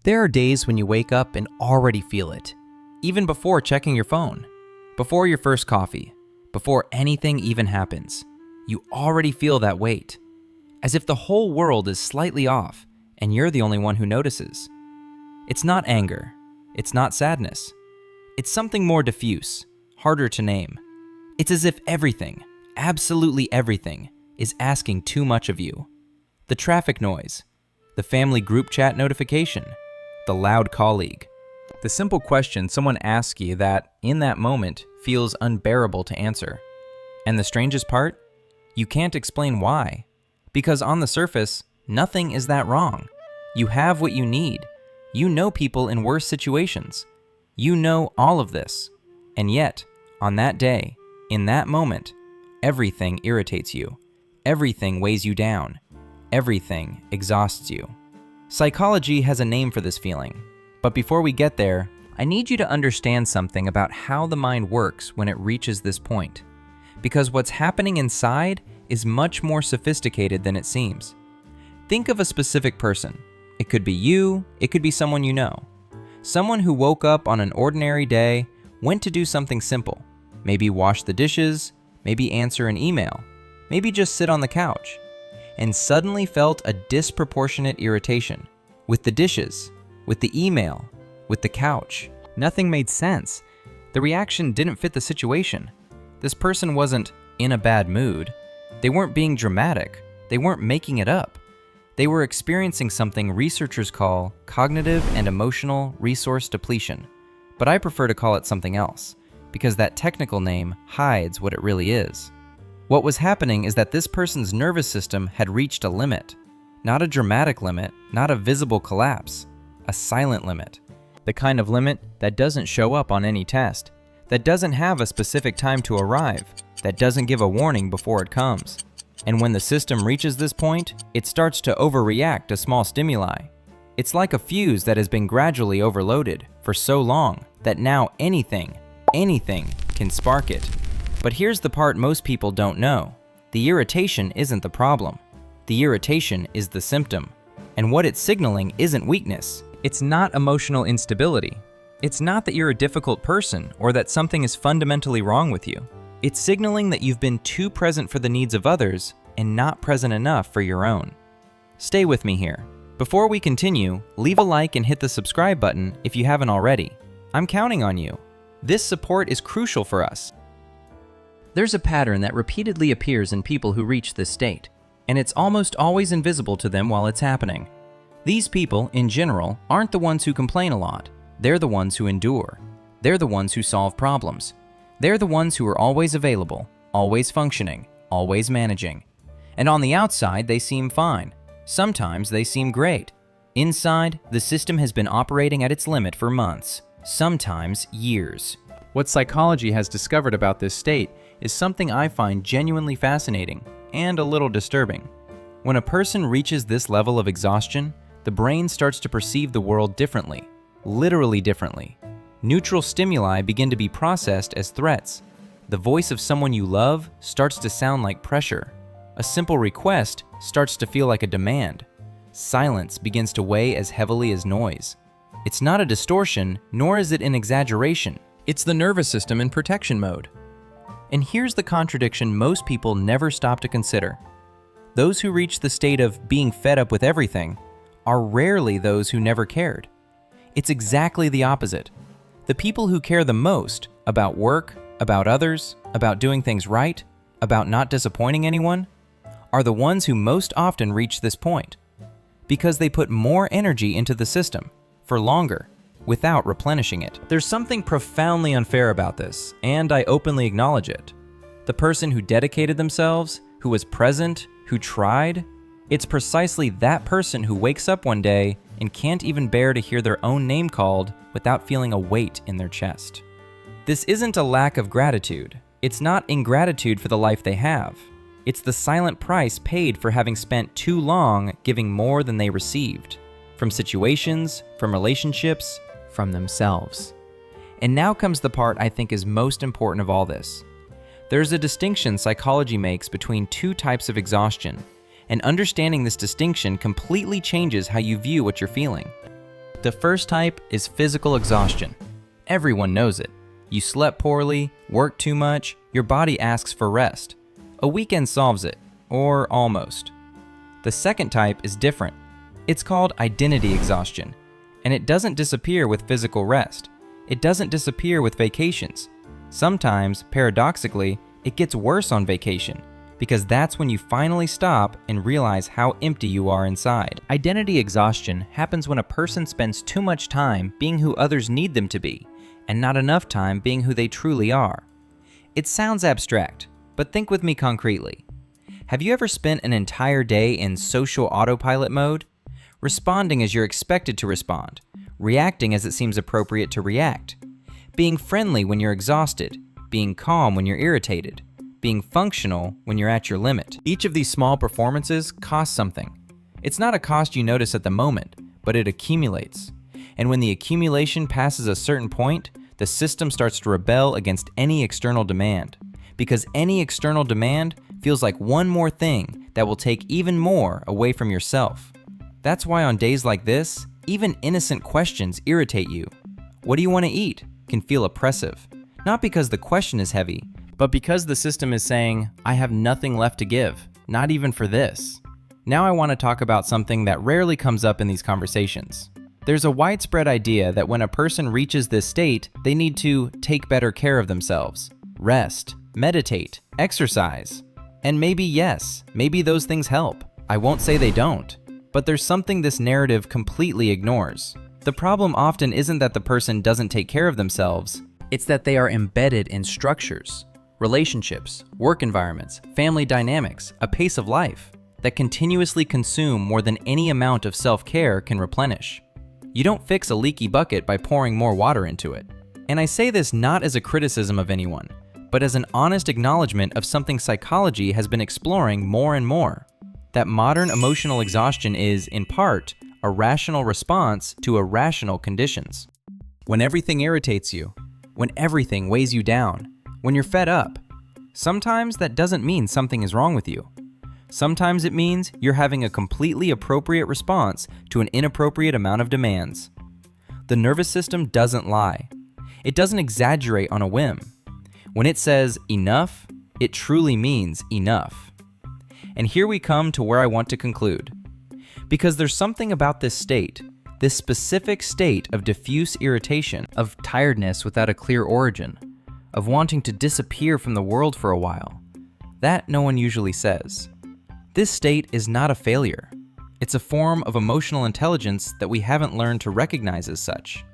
There are days when you wake up and already feel it, even before checking your phone, before your first coffee, before anything even happens. You already feel that weight, as if the whole world is slightly off and you're the only one who notices. It's not anger, it's not sadness. It's something more diffuse, harder to name. It's as if everything, absolutely everything, is asking too much of you. The traffic noise, the family group chat notification, the loud colleague. The simple question someone asks you that, in that moment, feels unbearable to answer. And the strangest part? You can't explain why. Because on the surface, nothing is that wrong. You have what you need. You know people in worse situations. You know all of this. And yet, on that day, in that moment, everything irritates you. Everything weighs you down. Everything exhausts you. Psychology has a name for this feeling. But before we get there, I need you to understand something about how the mind works when it reaches this point. Because what's happening inside is much more sophisticated than it seems. Think of a specific person. It could be you, it could be someone you know. Someone who woke up on an ordinary day, went to do something simple. Maybe wash the dishes, maybe answer an email, maybe just sit on the couch, and suddenly felt a disproportionate irritation. With the dishes, with the email, with the couch. Nothing made sense. The reaction didn't fit the situation. This person wasn't in a bad mood. They weren't being dramatic. They weren't making it up. They were experiencing something researchers call cognitive and emotional resource depletion. But I prefer to call it something else, because that technical name hides what it really is. What was happening is that this person's nervous system had reached a limit. Not a dramatic limit, not a visible collapse, a silent limit. The kind of limit that doesn't show up on any test, that doesn't have a specific time to arrive, that doesn't give a warning before it comes. And when the system reaches this point, it starts to overreact to small stimuli. It's like a fuse that has been gradually overloaded for so long that now anything can spark it. But here's the part most people don't know. The irritation isn't the problem. The irritation is the symptom. And what it's signaling isn't weakness. It's not emotional instability. It's not that you're a difficult person or that something is fundamentally wrong with you. It's signaling that you've been too present for the needs of others and not present enough for your own. Stay with me here. Before we continue, leave a like and hit the subscribe button if you haven't already. I'm counting on you. This support is crucial for us. There's a pattern that repeatedly appears in people who reach this state, and it's almost always invisible to them while it's happening. These people, in general, aren't the ones who complain a lot. They're the ones who endure. They're the ones who solve problems. They're the ones who are always available, always functioning, always managing. And on the outside, they seem fine. Sometimes they seem great. Inside, the system has been operating at its limit for months, sometimes years. What psychology has discovered about this state is something I find genuinely fascinating and a little disturbing. When a person reaches this level of exhaustion, the brain starts to perceive the world differently, literally differently. Neutral stimuli begin to be processed as threats. The voice of someone you love starts to sound like pressure. A simple request starts to feel like a demand. Silence begins to weigh as heavily as noise. It's not a distortion, nor is it an exaggeration. It's the nervous system in protection mode. And here's the contradiction most people never stop to consider. Those who reach the state of being fed up with everything are rarely those who never cared. It's exactly the opposite. The people who care the most about work, about others, about doing things right, about not disappointing anyone, are the ones who most often reach this point, because they put more energy into the system, for longer, without replenishing it. There's something profoundly unfair about this, and I openly acknowledge it. The person who dedicated themselves, who was present, who tried, it's precisely that person who wakes up one day and can't even bear to hear their own name called without feeling a weight in their chest. This isn't a lack of gratitude. It's not ingratitude for the life they have. It's the silent price paid for having spent too long giving more than they received, from situations, from relationships, from themselves. And now comes the part I think is most important of all this. There's a distinction psychology makes between two types of exhaustion, and understanding this distinction completely changes how you view what you're feeling. The first type is physical exhaustion. Everyone knows it. You slept poorly, worked too much, your body asks for rest. A weekend solves it, or almost. The second type is different. It's called identity exhaustion, and it doesn't disappear with physical rest. It doesn't disappear with vacations. Sometimes, paradoxically, it gets worse on vacation, because that's when you finally stop and realize how empty you are inside. Identity exhaustion happens when a person spends too much time being who others need them to be, and not enough time being who they truly are. It sounds abstract, but think with me concretely. Have you ever spent an entire day in social autopilot mode? Responding as you're expected to respond, reacting as it seems appropriate to react, being friendly when you're exhausted, being calm when you're irritated, being functional when you're at your limit. Each of these small performances costs something. It's not a cost you notice at the moment, but it accumulates. And when the accumulation passes a certain point, the system starts to rebel against any external demand, because any external demand feels like one more thing that will take even more away from yourself. That's why on days like this, even innocent questions irritate you. What do you want to eat? Can feel oppressive. Not because the question is heavy, but because the system is saying, I have nothing left to give, not even for this. Now I want to talk about something that rarely comes up in these conversations. There's a widespread idea that when a person reaches this state, they need to take better care of themselves, rest, meditate, exercise. And maybe yes, maybe those things help. I won't say they don't. But there's something this narrative completely ignores. The problem often isn't that the person doesn't take care of themselves, it's that they are embedded in structures, relationships, work environments, family dynamics, a pace of life that continuously consume more than any amount of self-care can replenish. You don't fix a leaky bucket by pouring more water into it. And I say this not as a criticism of anyone, but as an honest acknowledgement of something psychology has been exploring more and more. That modern emotional exhaustion is, in part, a rational response to irrational conditions. When everything irritates you, when everything weighs you down, when you're fed up, sometimes that doesn't mean something is wrong with you. Sometimes it means you're having a completely appropriate response to an inappropriate amount of demands. The nervous system doesn't lie. It doesn't exaggerate on a whim. When it says enough, it truly means enough. And here we come to where I want to conclude. Because there's something about this state, this specific state of diffuse irritation, of tiredness without a clear origin, of wanting to disappear from the world for a while, that no one usually says. This state is not a failure. It's a form of emotional intelligence that we haven't learned to recognize as such.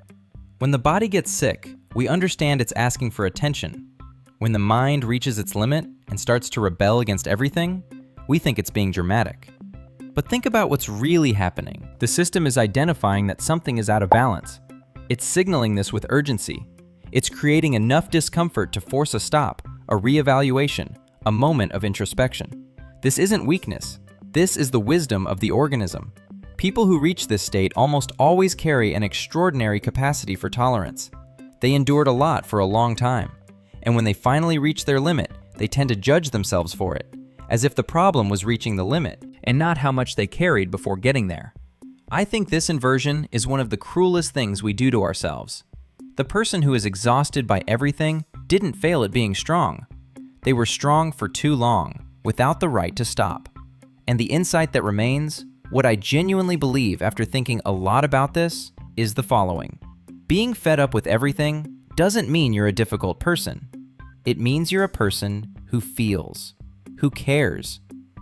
When the body gets sick, we understand it's asking for attention. When the mind reaches its limit and starts to rebel against everything, we think it's being dramatic. But think about what's really happening. The system is identifying that something is out of balance. It's signaling this with urgency. It's creating enough discomfort to force a stop, a reevaluation, a moment of introspection. This isn't weakness. This is the wisdom of the organism. People who reach this state almost always carry an extraordinary capacity for tolerance. They endured a lot for a long time. And when they finally reach their limit, they tend to judge themselves for it, as if the problem was reaching the limit, and not how much they carried before getting there. I think this inversion is one of the cruelest things we do to ourselves. The person who is exhausted by everything didn't fail at being strong. They were strong for too long, without the right to stop. And the insight that remains, what I genuinely believe after thinking a lot about this, is the following. Being fed up with everything doesn't mean you're a difficult person. It means you're a person who feels, who cares,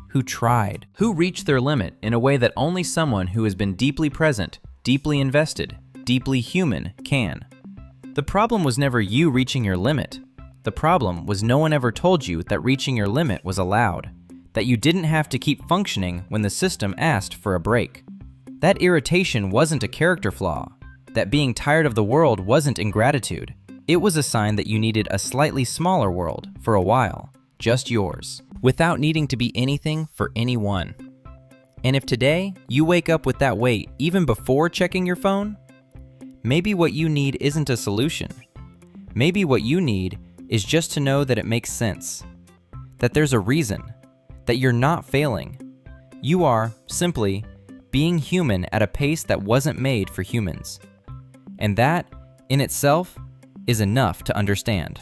who tried, who reached their limit in a way that only someone who has been deeply present, deeply invested, deeply human can. The problem was never you reaching your limit. The problem was no one ever told you that reaching your limit was allowed, that you didn't have to keep functioning when the system asked for a break. That irritation wasn't a character flaw, that being tired of the world wasn't ingratitude. It was a sign that you needed a slightly smaller world for a while, just yours, without needing to be anything for anyone. And if today you wake up with that weight even before checking your phone, maybe what you need isn't a solution. Maybe what you need is just to know that it makes sense, that there's a reason, that you're not failing. You are simply being human at a pace that wasn't made for humans. And that, in itself, is enough to understand.